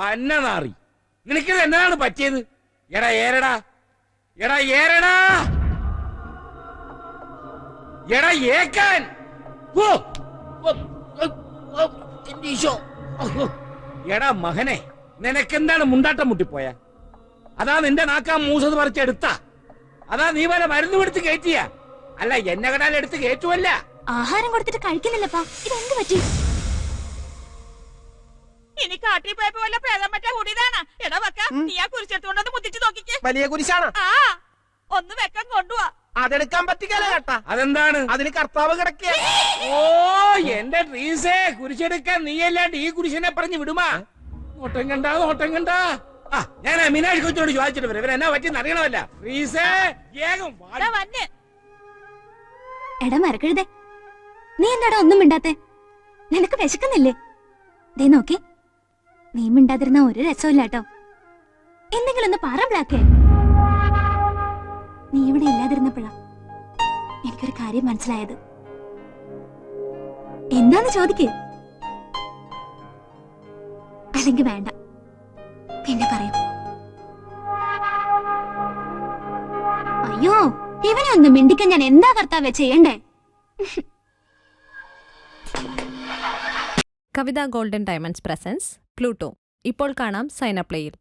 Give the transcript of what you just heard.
പന്നനാറി, നിനക്കിത് എന്താണ് പറ്റിയത്? എടാ ഏരടാ, എടാ ഏരടാ, എടാ ഏക്കാൻ. ഓ, ഓ, ഓ, ഓ, എന്റെ ഈശോ. എടാ മകനെ, നിനക്കെന്താണ് മുണ്ടാട്ടം മുട്ടിപ്പോയ? അതാ നിന്റെ നാക്കാ മൂസത് പറിച്ചെടുത്ത? അതാ നീ വല്ല മരുന്ന് കൊടുത്ത് കയറ്റിയ? അല്ല എന്നെ കടാൽ എടുത്ത് കയറ്റുമല്ല. ആഹാരം കൊടുത്തിട്ട് കഴിക്കുന്നില്ലപ്പാ, ഇതെന്ത് പറ്റി? ഇനി കാട്ടിൽ പോയപ്പോ വല്ല പ്രേതം മറ്റേ കൂടിയതാണ്. എടാ വെക്ക, നീ ആ കുരിശെടുത്തോണ്ടൊന്ന് മുത്തിച്ച് നോക്കിക്കേ. വലിയ കുരിശാണ്. ആ ഒന്ന് വെക്കം കൊണ്ടുപോവാ. അതെടുക്കാൻ പറ്റിക്കല കേട്ടാ. അതെന്താണ്? അതിന് കർത്താവ് കിടക്കുക. ഓ എന്റെ ട്രീസേ, കുരിശെടുക്കാൻ നീയല്ലാണ്ട് ഈ കുരിശനെ പറഞ്ഞു വിടുമാ? നോട്ടം കണ്ടാ, നോട്ടം കണ്ടാ. ആ ഞാൻ മീനാക്ഷി കൊച്ചിനോട് ചോദിച്ചിട്ട് വരാം, ഇവരെന്നാ പറ്റിയെന്ന് അറിയണമല്ല. ട്രീസേ വേഗം വന്ന്. എടാ മരക്കഴുതേ, നീ എന്താടാ ഒന്നും മിണ്ടാത്തെ? നിനക്ക് വിശക്കുന്നില്ലേ? ദേ നോക്കി, നീ മിണ്ടാതിരുന്ന ഒരു രസമില്ല കേട്ടോ. എന്തെങ്കിലും ഒന്ന് പറ ബ്ലാക്കേ. നീ ഇവിടെ ഇല്ലാതിരുന്നപ്പോഴാ എനിക്കൊരു കാര്യം മനസ്സിലായത്. എന്താന്ന് ചോദിക്കേ, അല്ലെങ്കിൽ വേണ്ട, പിന്നെ പറയും. അയ്യോ, ഇവനെ ഒന്ന് മിണ്ടിക്കാൻ ഞാൻ എന്താ കർത്താവേ ചെയ്യണ്ടേ? കവിത ഗോൾഡൻ ഡയമണ്ട്സ് പ്രസൻസ് പ്ലൂട്ടോ ഇപ്പോൾ കാണാം സൈന പ്ലേയിൽ.